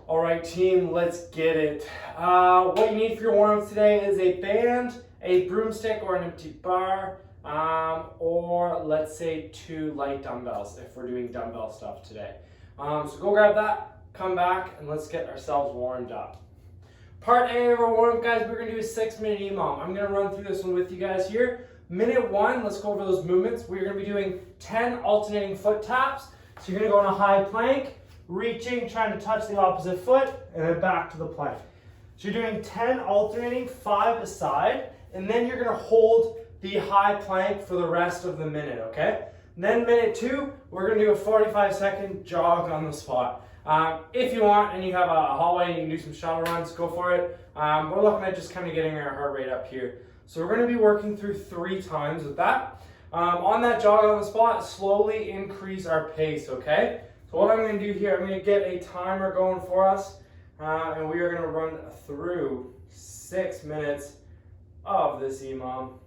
All right, team, let's get it. What you need for your warm-up today is a band, a broomstick, or an empty bar, or let's say 2 light dumbbells if we're doing dumbbell stuff today. So go grab that, come back, and let's get ourselves warmed up. Part A of our warm-up, guys, we're going to do a 6-minute EMOM. I'm going to run through this one with you guys here. Minute 1, let's go over those movements. We're going to be doing 10 alternating foot taps. So you're going to go in a high plank, reaching, trying to touch the opposite foot, and then back to the plank. So you're doing 10 alternating, 5 aside, and then you're going to hold the high plank for the rest of the minute, okay? And then minute 2, we're going to do a 45-second jog on the spot. If you want and you have a hallway and you can do some shuttle runs, go for it. We're looking at just kind of getting our heart rate up here. So we're going to be working through 3 times with that. On that jog on the spot, slowly increase our pace, okay? So what I'm going to do here, I'm going to get a timer going for us, and we are going to run through 6 minutes of this EMOM.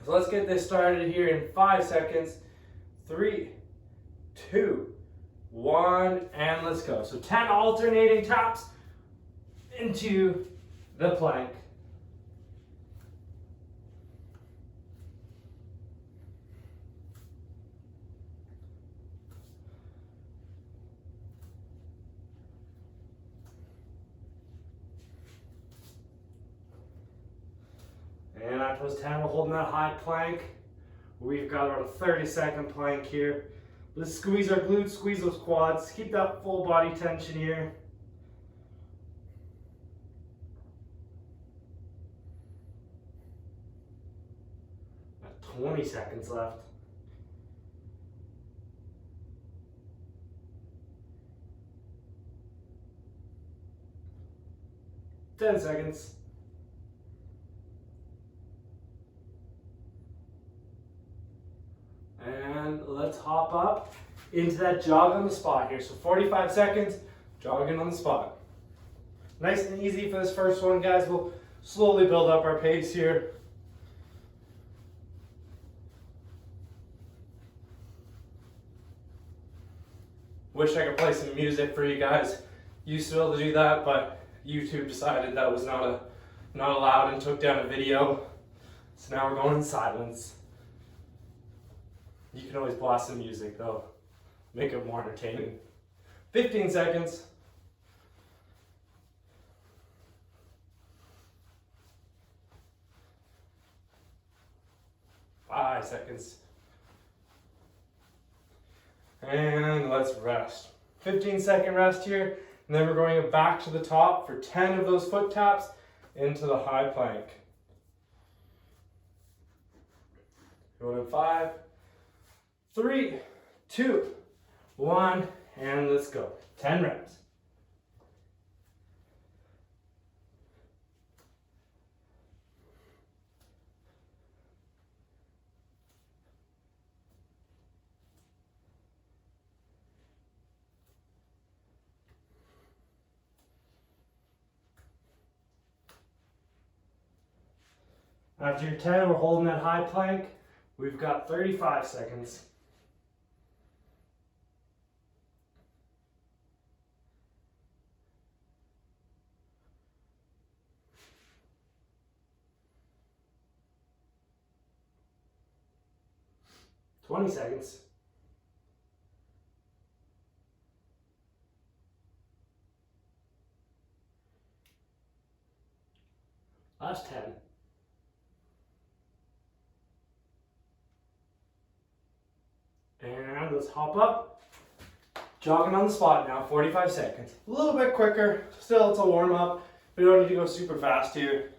So let's get this started here in 5 seconds. 3, 2, 1, and let's go. So 10 alternating taps into the plank. And after those 10, we're holding that high plank. We've got about a 30-second plank here. Let's squeeze our glutes, squeeze those quads, keep that full body tension here. Got 20 seconds left. Ten seconds. And let's hop up into that jog on the spot here. So 45 seconds, jogging on the spot. Nice and easy for this first one, guys. We'll slowly build up our pace here. Wish I could play some music for you guys. Used to be able to do that, but YouTube decided that was not allowed and took down a video. So now we're going in silence. You can always blast some music though. Make it more entertaining. 15 seconds. 5 seconds. And let's rest. 15-second rest here. And then we're going back to the top for 10 of those foot taps into the high plank. Going in 5, 3, 2, 1, and let's go. 10 reps. After your 10, we're holding that high plank. We've got 35 seconds. Twenty seconds. Last 10. And let's hop up. Jogging on the spot now, 45 seconds. A little bit quicker, still it's a warm up. We don't need to go super fast here.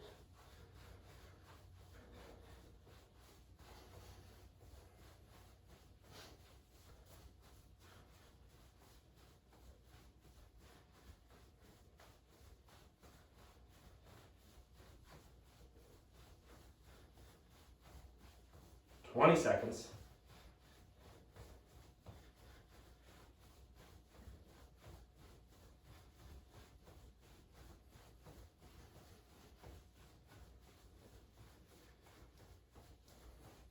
Twenty seconds.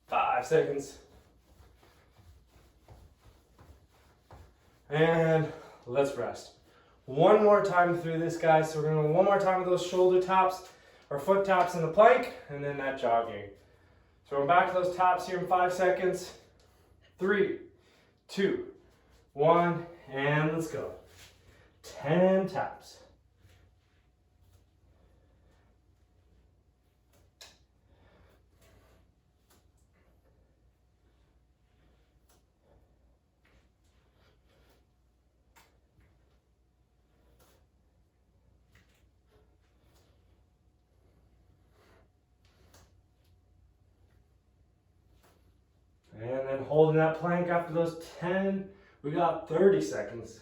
Five seconds. And let's rest. one more time through this, guys. So we're gonna go one more time with those shoulder taps or foot taps in the plank, and then that jogging. So we're back to those taps here in 5 seconds. 3, 2, 1, and let's go. 10 taps. And then holding that plank after those 10, we got 30 seconds.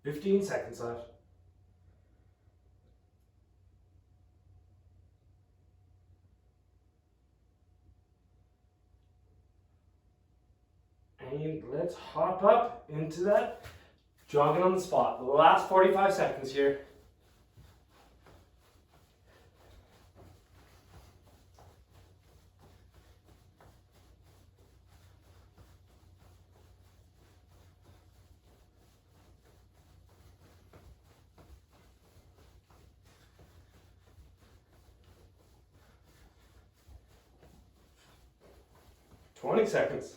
Fifteen seconds left. And let's hop up into that jogging on the spot. The last 45 seconds here. Twenty seconds.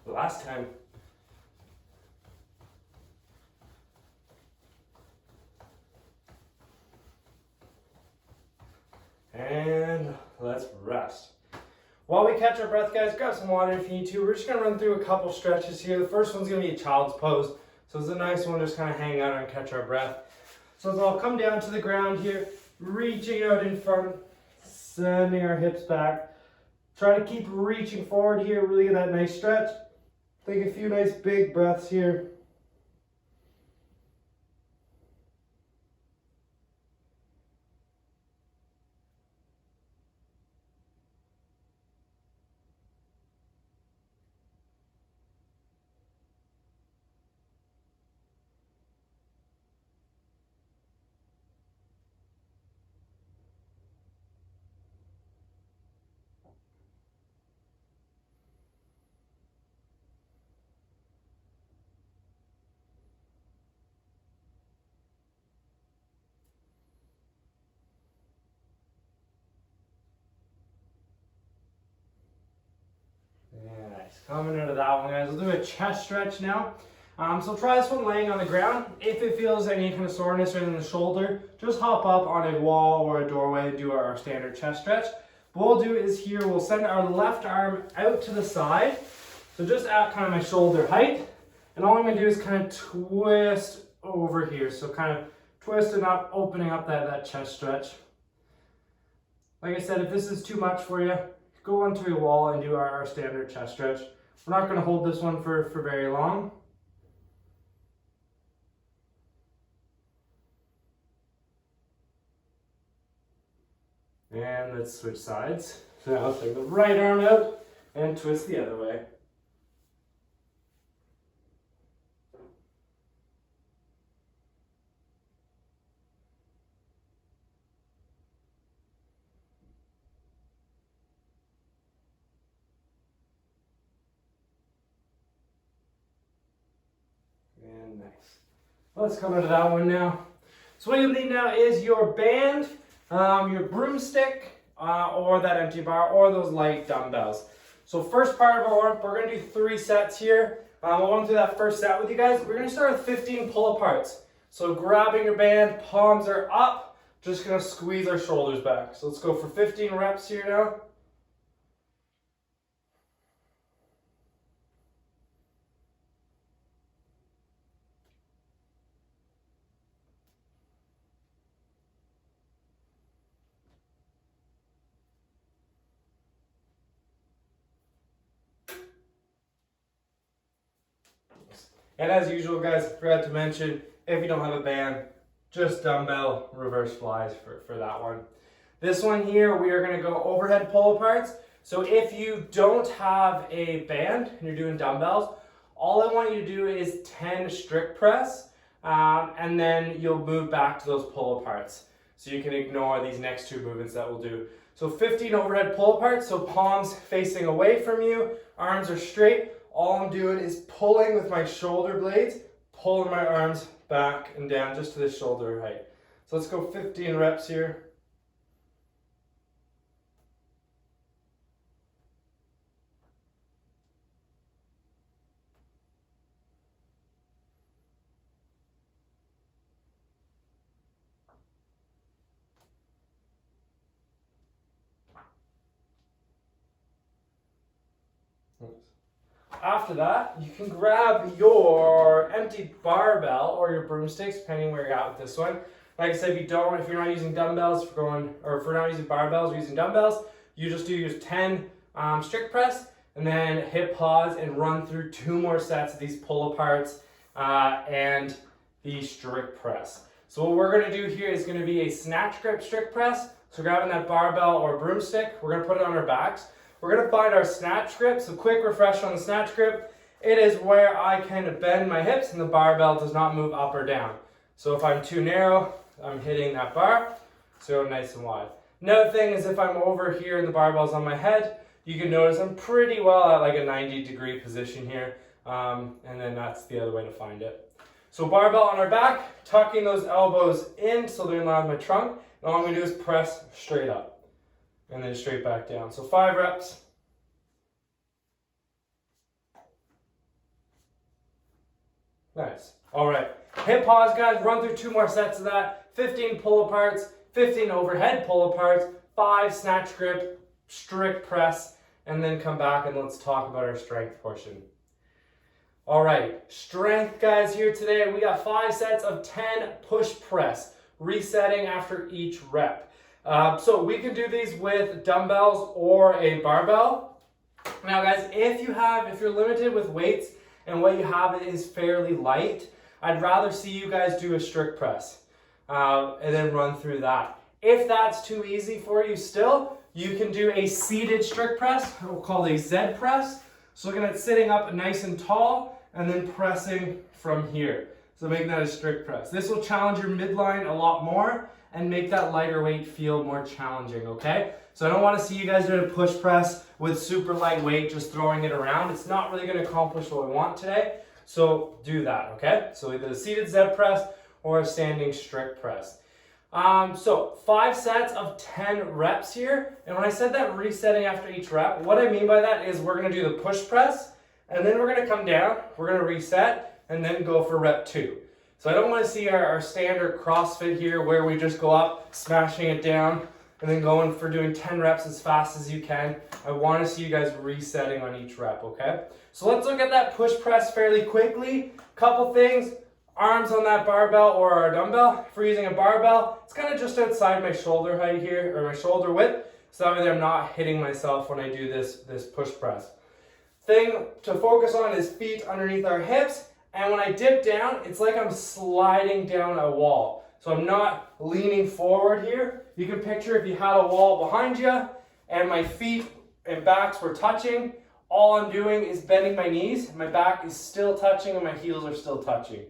Last 10. And let's rest. While we catch our breath, guys, grab some water if you need to. We're just gonna run through a couple stretches here. The first one's gonna be a child's pose. So it's a nice one, just kind of hang out and catch our breath. So I'll come down to the ground here, reaching out in front, sending our hips back. Try to keep reaching forward here, really get that nice stretch. Take a few nice big breaths here. Nice. Coming into that one, guys. We'll do a chest stretch now. So try this one laying on the ground. If it feels any kind of soreness or in the shoulder, just hop up on a wall or a doorway and do our standard chest stretch. What we'll do is here, we'll send our left arm out to the side. So just at kind of my shoulder height. And all I'm going to do is kind of twist over here. So kind of twisting up, opening up that chest stretch. Like I said, if this is too much for you, go onto a wall and do our standard chest stretch. We're not going to hold this one for very long. And let's switch sides. So now take the right arm out and twist the other way. And nice. Let's come into that one now. So what you'll need now is your band, your broomstick, or that empty bar, or those light dumbbells. So first part of our warm-up, we're going to do 3 sets here. We'll run through that first set with you guys. We're going to start with 15 pull-aparts. So grabbing your band, palms are up, just going to squeeze our shoulders back. So let's go for 15 reps here now. And as usual, guys, forgot to mention, if you don't have a band, just dumbbell reverse flies for that one. This one here, we are going to go overhead pull aparts. So if you don't have a band and you're doing dumbbells, all I want you to do is 10 strict press, and then you'll move back to those pull aparts. So you can ignore these next two movements that we'll do. So 15 overhead pull aparts, so palms facing away from you, arms are straight. All I'm doing is pulling with my shoulder blades, pulling my arms back and down just to the shoulder height. So let's go 15 reps here. After that, you can grab your empty barbell or your broomsticks, depending where you're at with this one. Like I said, if you're not using dumbbells, if we're not using barbells, we're using dumbbells, you just do your 10 strict press, and then hit pause and run through 2 more sets of these pull aparts and the strict press. So what we're going to do here is going to be a snatch grip strict press. So grabbing that barbell or broomstick, we're going to put it on our backs. We're going to find our snatch grip. So quick refresh on the snatch grip. It is where I can bend my hips and the barbell does not move up or down. So if I'm too narrow, I'm hitting that bar, so nice and wide. Another thing is if I'm over here and the barbell's on my head, you can notice I'm pretty well at like a 90-degree position here, and then that's the other way to find it. So barbell on our back, tucking those elbows in so they're in line with my trunk, and all I'm going to do is press straight up. And then straight back down. So 5 reps. Nice. All right. Hit pause, guys. Run through 2 more sets of that. 15 pull aparts, 15 overhead pull aparts, 5 snatch grip, strict press, and then come back and let's talk about our strength portion. All right. Strength, guys, here today. We got 5 sets of 10 push press, resetting after each rep. So we can do these with dumbbells or a barbell. Now guys, if you're limited with weights and what you have is fairly light, I'd rather see you guys do a strict press and then run through that. If that's too easy for you still, you can do a seated strict press, we'll call a Z press. So looking at sitting up nice and tall and then pressing from here. So making that a strict press. This will challenge your midline a lot more and make that lighter weight feel more challenging, okay? So I don't want to see you guys doing a push press with super light weight, just throwing it around. It's not really going to accomplish what we want today. So do that, okay? So either a seated Z press or a standing strict press. So 5 sets of 10 reps here. And when I said that resetting after each rep, what I mean by that is we're going to do the push press, and then we're going to come down, we're going to reset, and then go for rep 2. So I don't want to see our standard CrossFit here where we just go up, smashing it down, and then going for doing 10 reps as fast as you can. I want to see you guys resetting on each rep, okay? So let's look at that push press fairly quickly. Couple things, arms on that barbell or our dumbbell. If we're using a barbell, it's kind of just outside my shoulder height here, or my shoulder width, so that way I'm not hitting myself when I do this push press. Thing to focus on is feet underneath our hips. And when I dip down, it's like I'm sliding down a wall. So I'm not leaning forward here. You can picture if you had a wall behind you and my feet and backs were touching, all I'm doing is bending my knees. My back is still touching and my heels are still touching.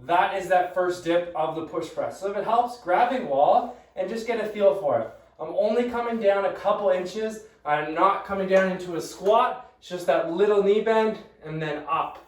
That is that first dip of the push press. So if it helps, grab a wall and just get a feel for it. I'm only coming down a couple inches. I'm not coming down into a squat. It's just that little knee bend and then up.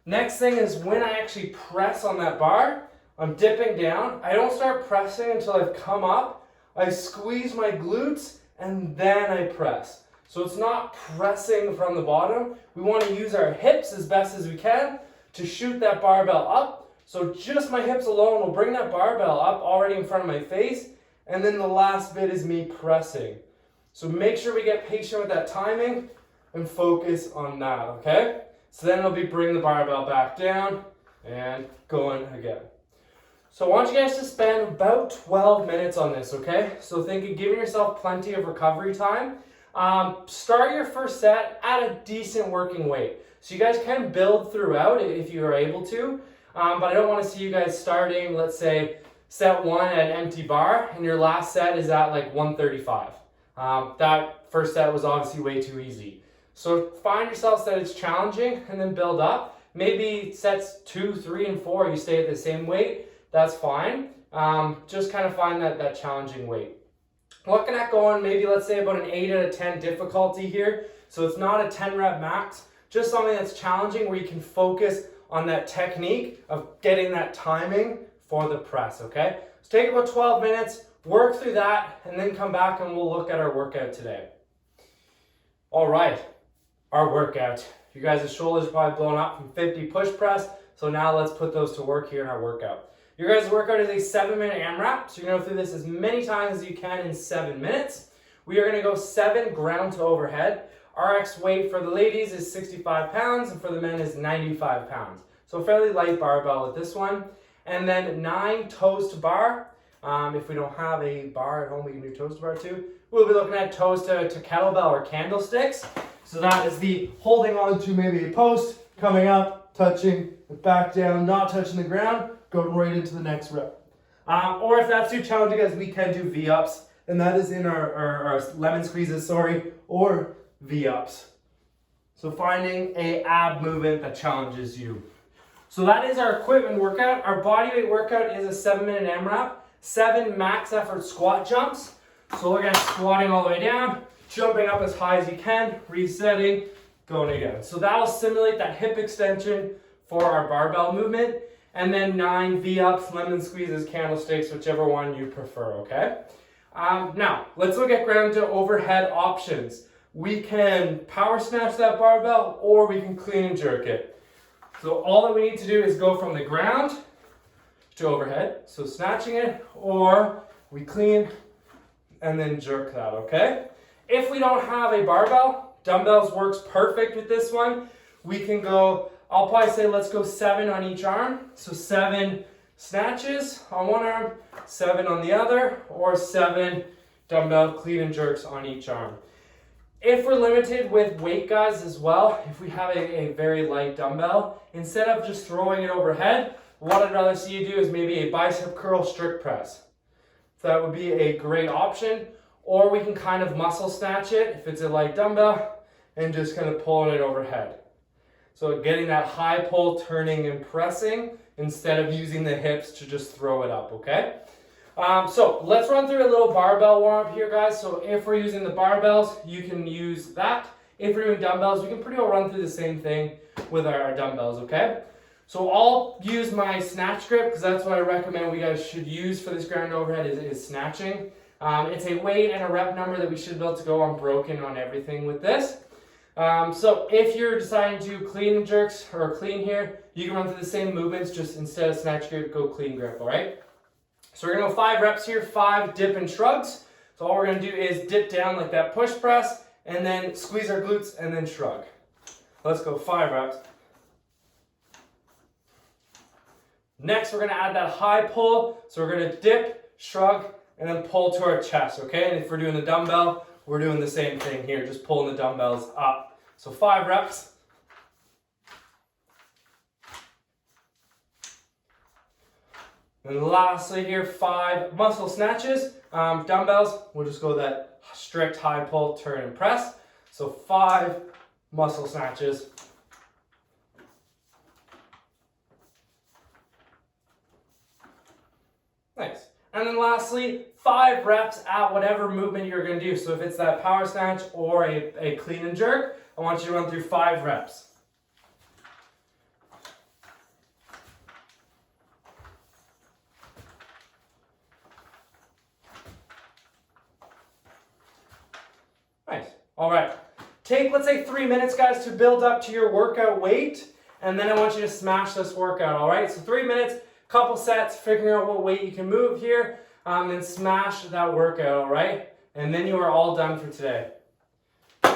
Next thing is when I actually press on that bar, I'm dipping down. I don't start pressing until I've come up. I squeeze my glutes and then I press. So it's not pressing from the bottom. We want to use our hips as best as we can to shoot that barbell up. So just my hips alone will bring that barbell up already in front of my face. And then the last bit is me pressing. So make sure we get patient with that timing and focus on that, okay? So then it'll be bring the barbell back down and going again. So I want you guys to spend about 12 minutes on this, okay? So thinking, giving yourself plenty of recovery time. Start your first set at a decent working weight. So you guys can build throughout if you are able to. But I don't want to see you guys starting, let's say, set 1 at an empty bar and your last set is at like 135. That first set was obviously way too easy. So find yourself that it's challenging and then build up. Maybe sets 2, 3, and 4, you stay at the same weight. That's fine. Just kind of find that challenging weight. Looking at going maybe let's say about an 8 out of 10 difficulty here. So it's not a 10 rep max, just something that's challenging where you can focus on that technique of getting that timing for the press, okay? So take about 12 minutes, work through that, and then come back and we'll look at our workout today. All right, our workout. You guys' shoulders are probably blown up from 50 push press, so now let's put those to work here in our workout. Your guys' workout is a 7-minute AMRAP, so you're gonna go through this as many times as you can in 7 minutes. We are gonna go 7 ground to overhead. RX weight for the ladies is 65 pounds and for the men is 95 pounds. So fairly light barbell with this one. And then 9 toes to bar. If we don't have a bar at home, we can do toes to bar too. We'll be looking at toes to kettlebell or candlesticks. So that is the holding on to maybe a post, coming up, touching, back down, not touching the ground, going right into the next rep. Or if that's too challenging, guys, we can do V-ups. And that is in our lemon squeezes, or V-ups. So finding a ab movement that challenges you. So that is our equipment workout. Our bodyweight workout is a 7-minute AMRAP, 7 max effort squat jumps. So look at squatting all the way down, jumping up as high as you can, resetting, going again. So that'll simulate that hip extension for our barbell movement. And then 9 V-ups, lemon squeezes, candlesticks, whichever one you prefer, okay? Now, let's look at ground to overhead options. We can power snatch that barbell or we can clean and jerk it. So all that we need to do is go from the ground to overhead. So snatching it, or we clean and then jerk that, okay? If we don't have a barbell, dumbbells works perfect with this one. We can go, I'll probably say let's go 7 on each arm. So 7 snatches on one arm, 7 on the other, or 7 dumbbell clean and jerks on each arm. If we're limited with weight, guys, as well, if we have a very light dumbbell, instead of just throwing it overhead, what I'd rather see you do is maybe a bicep curl strict press. So that would be a great option. Or we can kind of muscle snatch it if it's a light dumbbell and just kind of pulling it overhead. So getting that high pull, turning and pressing instead of using the hips to just throw it up, okay? So let's run through a little barbell warm up here, guys. So if we're using the barbells, you can use that. If we're doing dumbbells, we can pretty well run through the same thing with our dumbbells, okay? So I'll use my snatch grip because that's what I recommend we guys should use for this ground overhead is snatching. It's a weight and a rep number that we should be able to go unbroken on everything with this. So if you're deciding to clean and jerks or clean here, you can run through the same movements, just instead of snatch grip, go clean grip, all right? So we're gonna go 5 reps here, 5 dip and shrugs. So all we're gonna do is dip down like that push press and then squeeze our glutes and then shrug. Let's go 5 reps. Next, we're gonna add that high pull. So we're gonna dip, shrug, and then pull to our chest, okay? And if we're doing the dumbbell, we're doing the same thing here, just pulling the dumbbells up. So 5 reps. And lastly here, 5 muscle snatches. Dumbbells, we'll just go that strict high pull, turn and press. So 5 muscle snatches. Nice. And then lastly, 5 reps at whatever movement you're going to do. So if it's that power snatch or a clean and jerk, I want you to run through 5 reps. Nice. All right. Take, let's say, 3 minutes, guys, to build up to your workout weight. And then I want you to smash this workout, all right? So 3 minutes, couple sets, figuring out what weight you can move here, and then smash that workout, all right? And then you are all done for today.